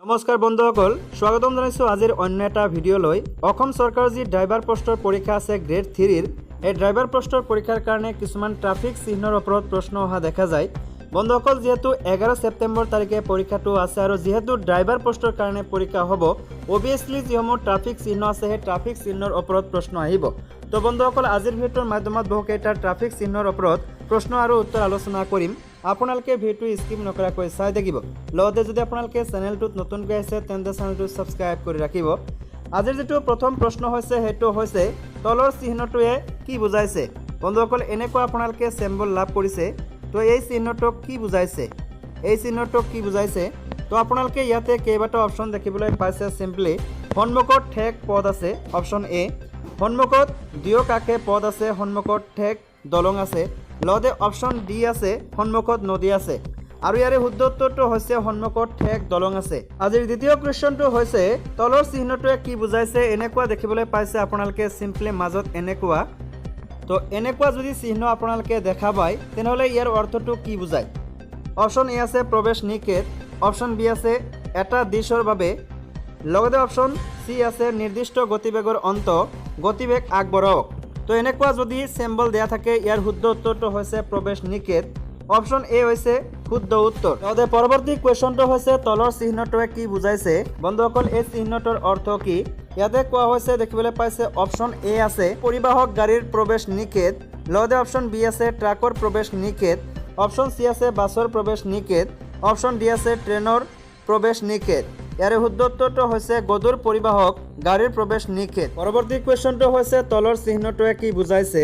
নমস্কাৰ বন্ধুসকল, স্বাগতম জনাইছোঁ আজিৰ অন্য এটা ভিডিঅ'লৈ। অসম চৰকাৰৰ যি ড্ৰাইভাৰ পোষ্টৰ পৰীক্ষা আছে গ্ৰেড 3ৰ, এই ড্ৰাইভাৰ পোষ্টৰ পৰীক্ষাৰ কাৰণে কিছুমান ট্ৰাফিক চিহ্নৰ ওপৰত প্ৰশ্ন অহা দেখা যায়। বন্ধুসকল, যেহেতু 11 ছেপ্টেম্বৰ তাৰিখে পৰীক্ষাটো আছে আৰু যেহেতু ড্ৰাইভাৰ পোষ্টৰ কাৰণে পৰীক্ষা হ'ব, অবভিয়াছলি যিসমূহ ট্ৰাফিক চিহ্ন আছে সেই ট্ৰাফিক চিহ্নৰ ওপৰত প্ৰশ্ন আহিব। তো বন্ধুসকল, আজিৰ ভিডিঅ'ৰ মাধ্যমত বহুকেইটা ট্ৰাফিক চিহ্নৰ ওপৰত প্ৰশ্ন আৰু উত্তৰ আলোচনা কৰিম। আপোনালোকে ভিডিঅ'টো স্কিপ নকৰাকৈ চাই থাকিব। লগতে যদি আপোনালোকে চেনেলটোত নতুনকৈ আহিছে তেন্তে চেনেলটো ছাবস্ক্ৰাইব কৰি ৰাখিব। আজিৰ যিটো প্ৰথম প্ৰশ্ন হৈছে সেইটো হৈছে তলৰ চিহ্নটোৱে কি বুজাইছে। বন্ধুসকল, এনেকুৱা আপোনালোকে চিম্বল লাভ কৰিছে। তো এই চিহ্নটোক কি বুজাইছে, এই চিহ্নটোক কি বুজাইছে? তো আপোনালোকে ইয়াতে কেইবাটাও অপশ্যন দেখিবলৈ পাইছে। চিম্পলি সন্মুখত ঠেক পদ আছে, অপশ্যন এ। সন্মুখত দুয়ো কাষে পদ আছে, সন্মুখত ঠেক দলং আছে। লগতে অপশ্যন ডি আছে, সন্মুখত নদী আছে। আৰু ইয়াৰে শুদ্ধ উত্তৰটো হৈছে সন্মুখত ঠেক দলং আছে। আজিৰ দ্বিতীয় কুৱেশ্যনটো হৈছে তলৰ চিহ্নটোৱে কি বুজাইছে। এনেকুৱা দেখিবলৈ পাইছে আপোনালোকে, চিম্পলি মাজত এনেকুৱা। তো এনেকুৱা যদি চিহ্ন আপোনালোকে দেখা পায় তেনেহ'লে ইয়াৰ অৰ্থটো কি বুজায়? অপশ্যন এ আছে প্ৰৱেশ নিষেধ, অপশ্যন বি আছে এটা দিশৰ বাবে, লগতে অপশ্যন চি আছে নিৰ্দিষ্ট গতিবেগৰ অন্ত, গতিবেগ আগবঢ়াওক। তো এনেকুৱা যদি চিম্বল দিয়া থাকে ইয়াৰ শুদ্ধ উত্তৰটো হৈছে প্ৰৱেশ নিষেধ। অপশ্যন এ হৈছে শুদ্ধ উত্তৰ। লগতে পৰৱৰ্তী কুৱেশ্যনটো হৈছে তলৰ চিহ্নটোৱে কি বুজাইছে। বন্ধুসকল, এই চিহ্নটোৰ অৰ্থ কি? ইয়াতে কোৱা হৈছে দেখিবলৈ পাইছে অপশ্যন এ আছে পৰিবাহক গাড়ীৰ প্ৰৱেশ নিষেধ, লগতে অপশ্যন বি আছে ট্ৰাকৰ প্ৰৱেশ নিষেধ, অপশ্যন চি আছে বাছৰ প্ৰৱেশ নিষেধ, অপশ্যন ডি আছে ট্ৰেইনৰ প্ৰৱেশ নিষেধ। ইয়াৰে শুদ্ধ উত্তৰটো হৈছে গধুৰ পৰিবাহক গাড়ীৰ প্ৰৱেশ নিষেধ। পৰৱৰ্তী কুৱেশ্যনটো হৈছে তলৰ চিহ্নটোৱে কি বুজাইছে।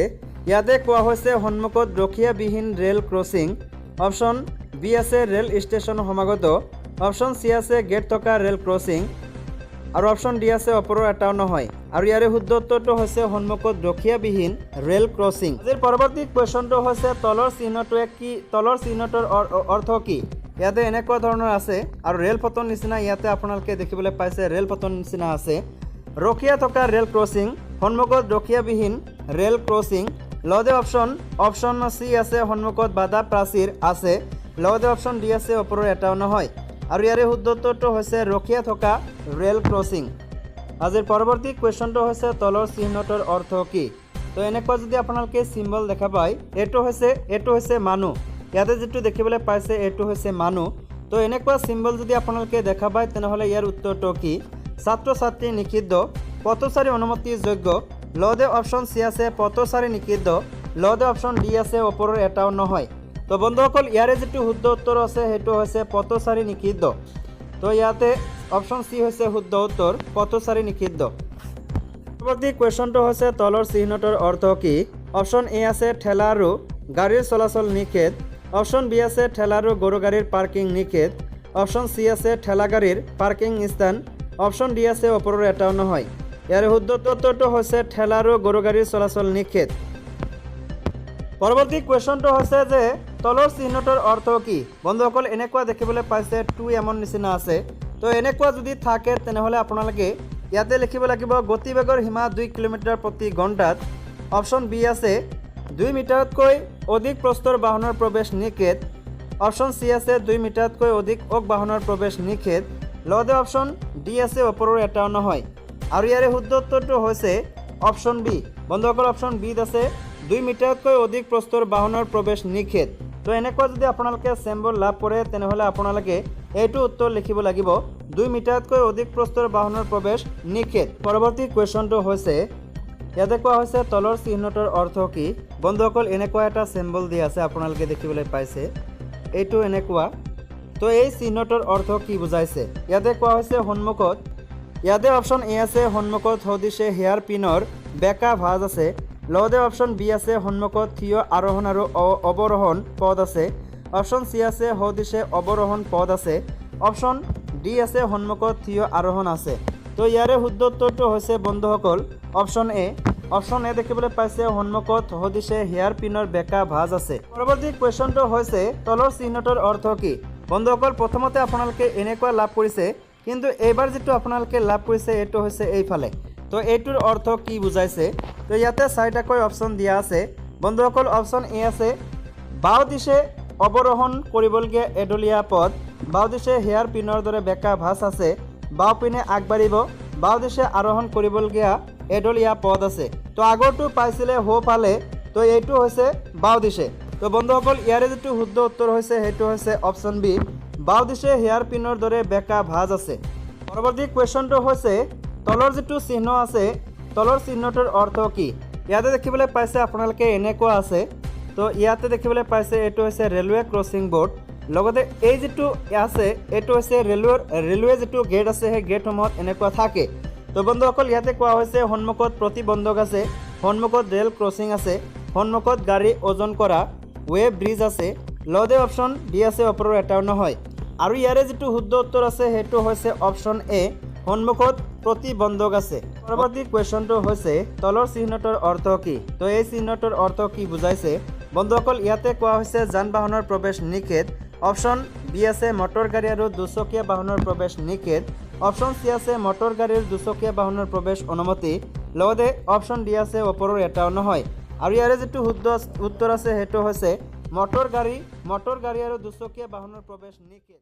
ইয়াতে কোৱা হৈছে সন্মুখত ৰখীয়াবিহীন ৰেল ক্ৰছিং, অপশ্যন বি আছে ৰেল ষ্টেচন সমাগত, অপশ্যন চি আছে গেট থকা ৰেল ক্ৰছিং, আৰু অপশ্যন ডি আছে ওপৰৰ এটাও নহয়। আৰু ইয়াৰে শুদ্ধ উত্তৰটো হৈছে সন্মুখত ৰখীয়াবিহীন ৰেল ক্ৰছিং। আজিৰ পৰৱৰ্তী কুৱেশ্যনটো হৈছে তলৰ চিহ্নটোৱে কি, তলৰ চিহ্নটোৰ অৰ্থ কি? ইয়াতে এনেকুৱা ধৰণৰ আছে আৰু ৰেল পথৰ নিচিনা ইয়াতে আপোনালোকে দেখিবলৈ পাইছে ৰেল পথৰ নিচিনা আছে। ৰখীয়া থকা ৰেল ক্ৰছিং, সন্মুখত ৰখীয়াবিহীন ৰেল ক্ৰছিং। লগতে অপশ্যন চি আছে সন্মুখত বাধা প্ৰাচীৰ আছে, লগতে অপশ্যন ডি আছে ওপৰৰ এটাও নহয়। আৰু ইয়াৰে শুদ্ধ উত্তৰটো হৈছে ৰখীয়া থকা ৰেল ক্ৰছিং। আজিৰ পৰৱৰ্তী কুৱেশ্যনটো হৈছে তলৰ চিহ্নটোৰ অৰ্থ কি? তো এনেকুৱা যদি আপোনালোকে চিম্বল দেখা পায় এইটো হৈছে মানুহ। ইয়াতে যিটো দেখিবলৈ পাইছে এইটো হৈছে মানুহ। তো এনেকুৱা চিম্বল যদি আপোনালোকে দেখা পায় তেনেহ'লে ইয়াৰ উত্তৰটো কি? ছাত্ৰ ছাত্ৰী নিষিদ্ধ, পথচাৰী অনুমতিযোগ্য, লগতে অপশ্যন চি আছে পথচাৰী নিষিদ্ধ, লগতে অপশ্যন ডি আছে ওপৰৰ এটাও নহয়। তো বন্ধুসকল, ইয়াৰে যিটো শুদ্ধ উত্তৰ আছে সেইটো হৈছে পথচাৰী নিষিদ্ধ। তো ইয়াতে অপশ্যন চি হৈছে শুদ্ধ উত্তৰ, পথচাৰী নিষিদ্ধ। পৰৱৰ্তী কুৱেশ্যনটো হৈছে তলৰ চিহ্নটোৰ অৰ্থ কি? অপশ্যন এ আছে ঠেলা আৰু গাড়ীৰ চলাচল নিষেধ, অপশ্যন বি আছে ঠেলা আৰু গৰু গাড়ীৰ পাৰ্কিং নিষেধ, অপশ্যন চি আছে ঠেলা গাড়ীৰ পাৰ্কিং স্থান, অপশ্যন ডি আছে ওপৰৰ এটাও নহয়। ইয়াৰ শুদ্ধ উত্তৰটো হৈছে ঠেলা আৰু গৰু গাড়ীৰ চলাচল নিষেধ। পৰৱৰ্তী কুৱেশ্যনটো হৈছে যে তলৰ চিহ্নটোৰ অৰ্থ কি? বন্ধুসকল, এনেকুৱা দেখিবলৈ পাইছে 2M নিচিনা আছে। তো এনেকুৱা যদি থাকে তেনেহ'লে আপোনালোকে ইয়াতে লিখিব লাগিব গতিবেগৰ সীমা 2 কিলোমিটাৰ প্ৰতি ঘণ্টাত। অপশ্যন বি আছে 2 মিটাৰতকৈ অধিক প্ৰস্তৰ বাহনৰ প্ৰৱেশ নিষেধ, অপশ্যন চি আছে 2 মিটাৰতকৈ অধিক বাহনৰ প্ৰৱেশ নিষেধ, লগতে অপশ্যন ডি আছে ওপৰৰ এটাও নহয়। আৰু ইয়াৰে শুদ্ধ উত্তৰটো হৈছে অপশ্যন বি। বন্ধুসকল, অপশ্যন বিত আছে 2 মিটাৰতকৈ অধিক প্ৰস্তৰ বাহনৰ প্ৰৱেশ নিষেধ। তো এনেকুৱা যদি আপোনালোকে চিম্বল লাভ কৰে তেনেহ'লে আপোনালোকে এইটো উত্তৰ লিখিব লাগিব 2 মিটাৰতকৈ অধিক প্ৰস্তৰ বাহনৰ প্ৰৱেশ নিষেধ। পৰৱৰ্তী কুৱেশ্যনটো হৈছে ইয়াতে কোৱা হৈছে তলৰ চিহ্নটোৰ অৰ্থ কি? বন্ধুসকল, এনেকুৱা এটা চিম্বল দিয়া আছে আপোনালোকে দেখিবলৈ পাইছে, এইটো এনেকুৱা। তো এই চিহ্নটোৰ অৰ্থ কি বুজাইছে? ইয়াতে কোৱা হৈছে সন্মুখত, ইয়াতে অপশ্যন এ আছে সন্মুখত সদিশে হেয়াৰ পিনৰ বেকা ভাঁজ আছে, লগতে অপশ্যন বি আছে সন্মুখত থিয় আৰোহণ আৰু অৱৰোহণ পদ আছে, অপশ্যন চি আছে সদিশে অৱৰোহণ পদ আছে, অপশ্যন ডি আছে সন্মুখত থিয় আৰোহণ আছে। তো ইয়াৰে শুদ্ধ উত্তৰটো হৈছে বন্ধুসকল অপশ্যন এ। অপশ্যন এ দেখিবলৈ পাইছে সন্মুখত সদিশে হেয়াৰ পিনৰ বেকা ভাঁজ আছে। পৰৱৰ্তী কুৱেশ্যনটো হৈছে তলৰ চিহ্নটোৰ অৰ্থ কি? বন্ধুসকল, প্ৰথমতে আপোনালোকে এনেকুৱা লাভ কৰিছে, কিন্তু এইবাৰ যিটো আপোনালোকে লাভ কৰিছে এইটো হৈছে এইফালে। তো এইটোৰ অৰ্থ কি বুজাইছে? তো ইয়াতে 4টাকৈ অপশ্যন দিয়া আছে। বন্ধুসকল, অপশ্যন এ আছে বাওঁ দিশে অৱৰোহণ কৰিবলগীয়া এডলীয়া পথ, বাওঁ দিশে হেয়াৰ পিনৰ দৰে বেকা ভাঁজ আছে, বাওঁ পিনে আগবাঢ়িব, বাওঁ দিশে আৰোহণ কৰিবলগীয়া এডলীয়া পথ আছে। তো আগৰটো পাইছিলে সোঁফালে, তো এইটো হৈছে বাওঁ দিশে। তো বন্ধুসকল ইয়াৰে যিটো শুদ্ধ উত্তৰ হৈছে সেইটো হৈছে অপশ্যন বি, বাওঁ দিশে হেয়াৰ পিনৰ দৰে বেকা ভাঁজ আছে। পৰৱৰ্তী কুৱেশ্যনটো হৈছে তলৰ যিটো চিহ্ন আছে, তলৰ চিহ্নটোৰ অৰ্থ কি? ইয়াতে দেখিবলৈ পাইছে আপোনালোকে এনেকুৱা আছে। তো ইয়াতে দেখিবলৈ পাইছে এইটো হৈছে ৰেলৱে ক্ৰছিং বোৰ্ড। লগতে এই যিটো আছে এইটো হৈছে ৰেলৱে যিটো গেট আছে সেই গেটসমূহত এনেকুৱা থাকে। তো বন্ধুসকল ইয়াতে কোৱা হৈছে সন্মুখত প্ৰতিবন্ধক আছে, সন্মুখত ৰেল ক্ৰছিং আছে, সন্মুখত গাড়ী ওজন কৰা ৱে ব্ৰিজ আছে। লগতে অপশ্যন ডি আছে, ওপৰৰ এটাও নহয়। আৰু ইয়াৰে যিটো শুদ্ধ উত্তৰ আছে সেইটো হৈছে অপশ্যন এ, সন্মুখত প্ৰতিবন্ধক আছে। পৰৱৰ্তী কুৱেশ্যনটো হৈছে তলৰ চিহ্নটোৰ অৰ্থ কি? তো এই চিহ্নটোৰ অৰ্থ কি বুজাইছে? বন্ধুসকল ইয়াতে কোৱা হৈছে যান বাহনৰ প্ৰৱেশ নিষেধ। অপশ্যন বি আছে মটৰ গাড়ী আৰু দুচকীয়া বাহনৰ প্ৰৱেশ নিষেধ। অপশ্যন চি আছে মটৰ গাড়ীৰ দুচকীয়া বাহনৰ প্ৰৱেশ অনুমতি। লগতে অপশ্যন ডি আছে, ওপৰৰ এটাও নহয়। আৰু ইয়াৰে যিটো শুদ্ধ উত্তৰ আছে সেইটো হৈছে মটৰ গাড়ী আৰু দুচকীয়া বাহনৰ প্ৰৱেশ নিষেধ।